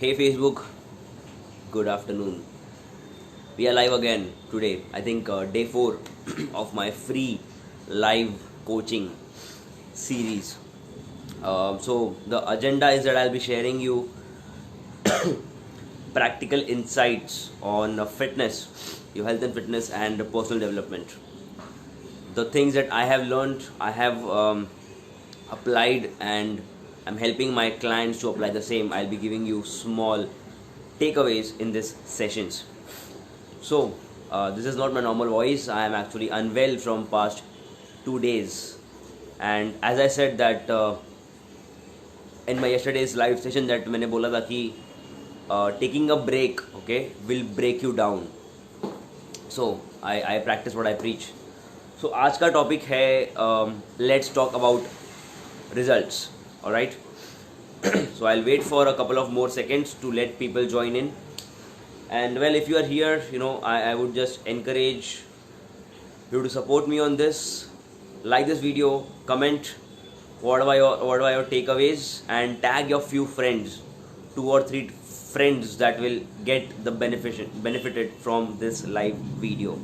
Hey Facebook, good afternoon. We are live again today. I think day 4 of my free live coaching series. So, the agenda is that I'll be sharing you practical insights on fitness, your health and fitness, and personal development. The things that I have learned, I have applied, and I'm helping my clients to apply the same. I'll be giving you small takeaways in this sessions. So this is not my normal voice. I am actually unwell from past 2 days, and as I said that in my yesterday's live session that मैंने बोला था कि taking a break, okay, will break you down. So I practice what I preach. So आज का topic है let's talk about results. All right. So I'll wait for a couple of more seconds to let people join in. And well, if you are here, I would just encourage you to support me on this. Like this video, comment what are your takeaways, and tag your few friends, 2 or 3 friends that will get the benefited from this live video.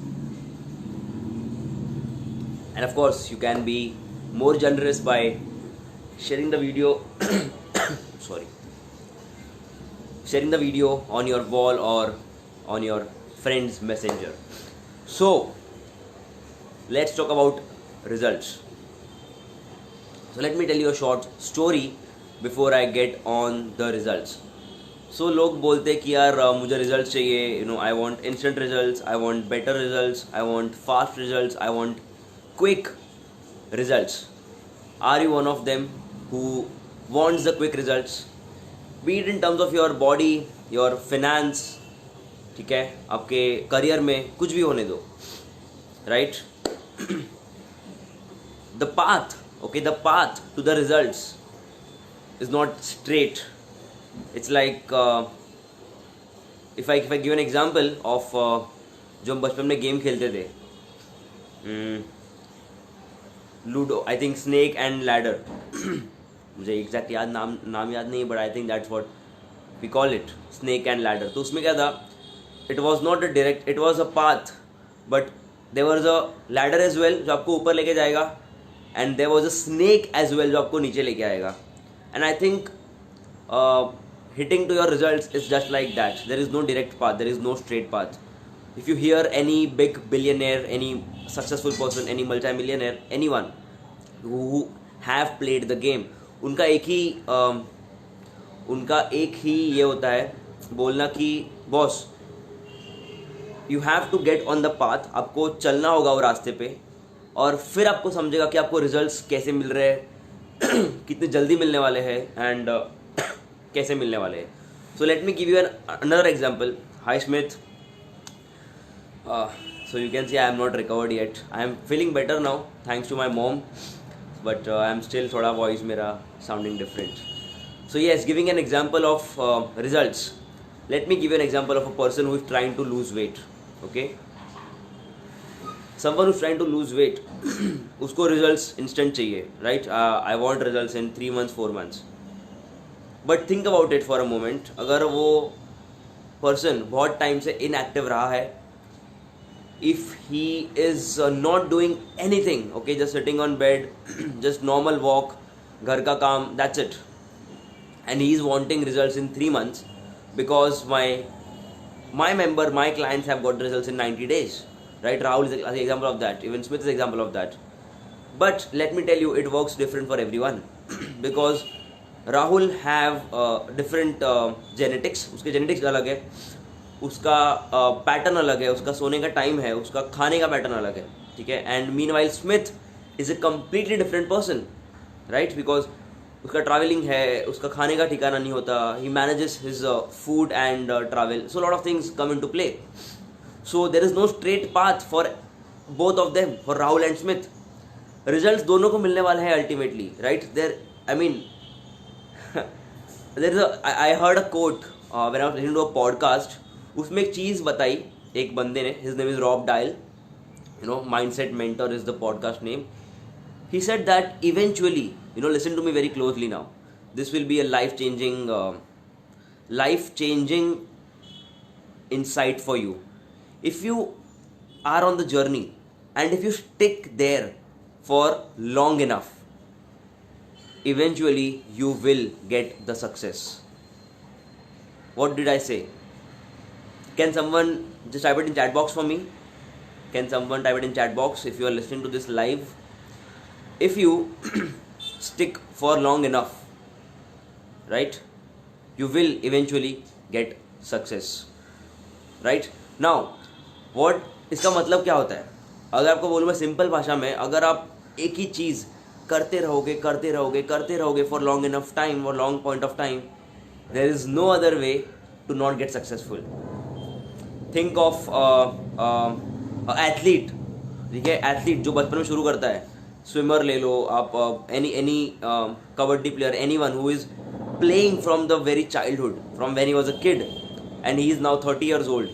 And of course, you can be more generous by sharing the video sharing the video on your wall or on your friend's messenger. So let's talk about results. So let me tell you a short story before I get on the results. So लोग बोलते कि यार मुझे results चाहिए, I want instant results, I want better results, I want fast results, I want quick results. Are you one of them who wants the quick results? Be it in terms of your body, your finance, ठीक है, आपके career में कुछ भी होने दो, right? The path to the results is not straight. It's like if I give an example of जो हम बचपन में गेम खेलते थे, Ludo, I think snake and ladder. मुझे एग्जैक्ट नाम याद नहीं, but I think that's what we call it, snake and ladder. तो उसमें क्या था, it was not a direct, it was a path, but there was a ladder as well जो आपको ऊपर लेके जाएगा, and there was a snake as well जो आपको नीचे लेके आएगा. And I think hitting to your results is just like that. There is no direct path, there is no straight path. If you hear any big billionaire, any successful person, any multi-millionaire, anyone who have played the game, उनका एक ही ये होता है बोलना कि boss, you have to get on the path. आपको चलना होगा वो रास्ते पे, और फिर आपको समझेगा कि आपको रिजल्ट्स कैसे मिल रहे हैं, कितने जल्दी मिलने वाले हैं, एंड कैसे मिलने वाले हैं. So let me give you another example. Hi Smith. So you can see I am not recovered yet. I am feeling better now thanks to my mom, but I am still थोड़ा voice मेरा sounding different. So yes, giving an example of results. Let me give you an example of a person who is trying to lose weight. Okay, someone who is trying to lose weight, उसको results instant चाहिए, right? I want results in 3 months, 4 months. But think about it for a moment. अगर वो person बहुत time से inactive रहा है, if he is not doing anything, okay, just sitting on bed, just normal walk, घर का काम, that's it, and he is wanting results in 3 months because my member, my clients have got results in 90 days, right? Rahul is an example of that, even Smith is an example of that. But let me tell you, it works different for everyone because Rahul have different genetics. उसके genetics अलग है, उसका pattern अलग है, उसका सोने का time है, उसका खाने का पैटर्न अलग है, ठीक है. And meanwhile Smith is a completely different person, right? Because उसका ट्रैवलिंग है, उसका खाने का ठिकाना नहीं होता, he manages his food and travel, so lot of things come into play. So there is no straight path for both of them, for Rahul and Smith. Result दोनों को मिलने वाले हैं ultimately, right? There, I mean, I heard a quote when I was listening to a podcast. उसमें एक चीज़ बताई एक बंदे ने, his name is Rob Dial, Mindset Mentor is the podcast name. He said that eventually, listen to me very closely now. This will be a life-changing life changing insight for you. If you are on the journey and if you stick there for long enough, eventually you will get the success. What did I say? Can someone just type it in chat box for me? Can someone type it in chat box if you are listening to this live? If you stick for long enough, right, you will eventually get success. Right? Now, what इसका मतलब क्या होता है? अगर आपको बोलूँ मैं simple भाषा में, अगर आप एक ही चीज़ करते रहोगे for long enough time or long point of time, there is no other way to not get successful. Think of athlete, ठीक है, एथलीट जो बचपन में शुरू करता है, स्विमर ले लो आप, any kabaddi player, anyone who is playing from the very childhood, from when he was a kid and he is now 30 years old,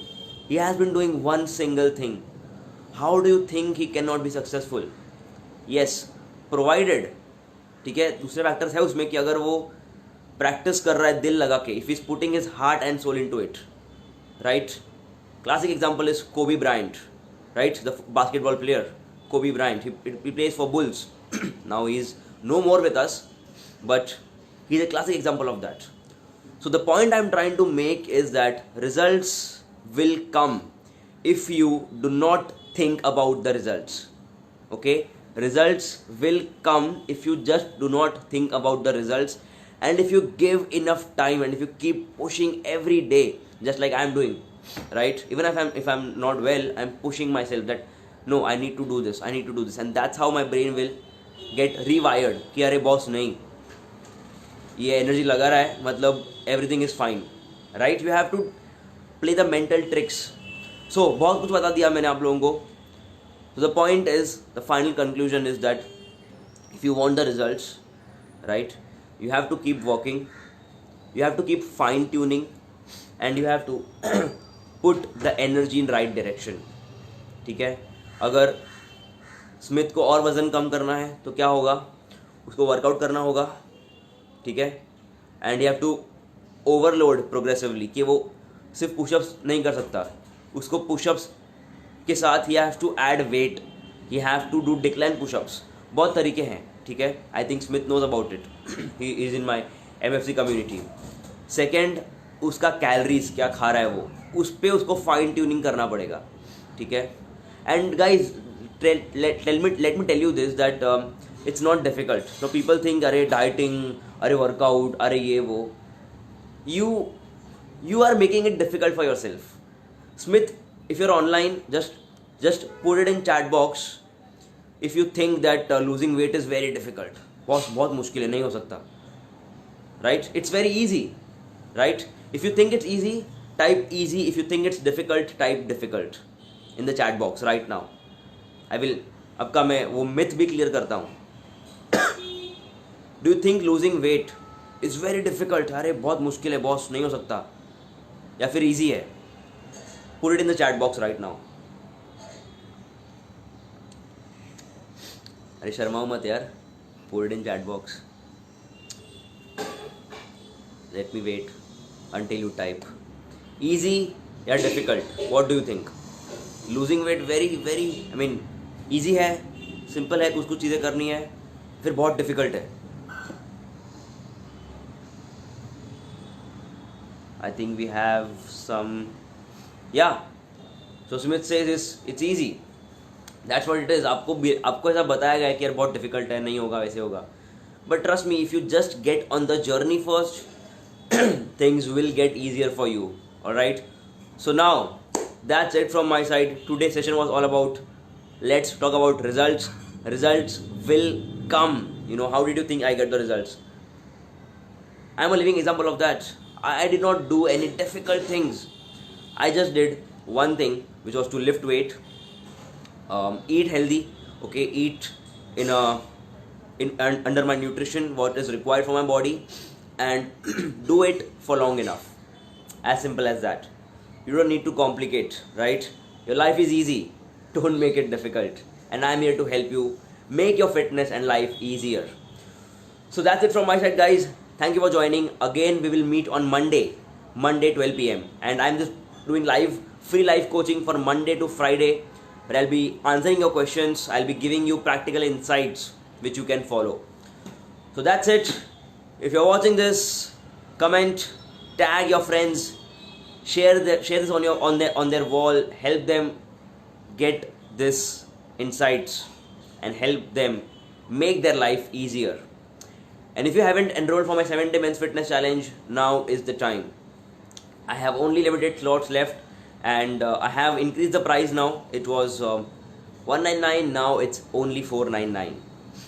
he has been doing one single thing. How do you think he cannot be successful? Yes, provided, ठीक है, दूसरे factors है उसमें कि अगर वो practice कर रहा है दिल लगा के, if he is putting his heart and soul into it, right. Classic example is Kobe Bryant, right? The basketball player, Kobe Bryant. He plays for Bulls. Now he's no more with us, but he's a classic example of that. So the point I'm trying to make is that results will come if you do not think about the results. Okay? Results will come if you just do not think about the results, and if you give enough time and if you keep pushing every day, just like I'm doing. Right? Even if I'm not well, I'm pushing myself that no, I need to do this, and that's how my brain will get rewired कि अरे boss नहीं, ये energy लगा रहा है मतलब everything is fine. Right? You have to play the mental tricks. So बहुत कुछ बता दिया मैंने आप लोगों को. So the point is, the final conclusion is that if you want the results, right, you have to keep working, you have to keep fine tuning, and you have to put the energy in right direction. ठीक है, अगर Smith को और वज़न कम करना है तो क्या होगा, उसको वर्कआउट करना होगा, ठीक है, and you have to overload progressively, कि वो सिर्फ पुशअप्स नहीं कर सकता, उसको पुशअप्स के साथ he have to add weight, he have to do decline pushups. बहुत तरीके हैं, ठीक है. I think Smith knows about it, he is in my MFC community. Second, उसका कैलोरीज क्या खा रहा है वो, उस पर उसको फाइन ट्यूनिंग करना पड़ेगा, ठीक है. And guys let me tell you this, that it's not difficult. So people think अरे dieting, अरे workout, अरे ये वो, you are making it difficult for yourself. Smith, if you're online, just put it in chat box if you think that losing weight is very difficult. बहुत मुश्किल है, नहीं हो सकता, right? It's very easy, right? If you think it's easy, type easy. If you think it's difficult, type difficult in the chat box right now. I will, अब का मैं वो myth भी clear करता हूँ. Do you think losing weight is very difficult? अरे बहुत मुश्किल है बॉस, नहीं हो सकता, या फिर easy है? Put it in the chat box right now. अरे शर्माओ मत यार, put it in chat box. Let me wait until you type. Easy या difficult? What do you think? Losing weight very I mean easy है, simple है, कुछ चीज़ें करनी है, फिर बहुत difficult है. I think we have some, yeah. So Smith says it's easy. That's what it is. आपको ऐसा बताया गया है कि यार बहुत difficult है, नहीं होगा, वैसे होगा. But trust me, if you just get on the journey first, things will get easier for you. Alright? So now, that's it from my side. Today's session was all about, let's talk about results. Results will come. You know, how did you think I get the results? I'm a living example of that. I did not do any difficult things. I just did one thing, which was to lift weight, eat healthy, okay, eat under my nutrition, what is required for my body, and do it for long enough. As simple as that. You don't need to complicate, right? Your life is easy. Don't make it difficult. And I'm here to help you make your fitness and life easier. So that's it from my side, guys. Thank you for joining. Again, we will meet on Monday Monday 12 p.m. and I'm just doing free live coaching for Monday to Friday, where I'll be answering your questions. I'll be giving you practical insights which you can follow. So that's it. If you're watching this, comment, tag your friends, share this on their wall, help them get this insights and help them make their life easier. And if you haven't enrolled for my 7-day men's fitness challenge, now is the time. I have only limited slots left, and I have increased the price now. It was $199, now it's only $499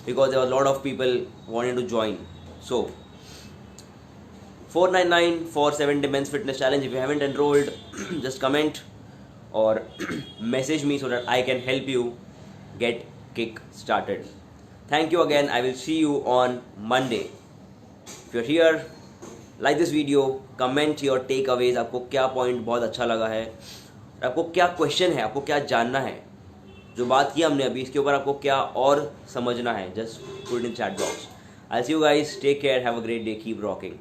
because there were a lot of people wanting to join. So $499 for 7-day men's fitness challenge. If you haven't enrolled, just comment or message me so that I can help you get kick started. Thank you again. I will see you on Monday. If you're here, like this video, comment your takeaways. आपको क्या point बहुत अच्छा लगा है, आपको क्या question है, आपको क्या जानना है, जो बात की हमने अभी इसके ऊपर आपको क्या और समझना है, just put it in chat box. I'll see you guys. Take care. Have a great day. Keep rocking.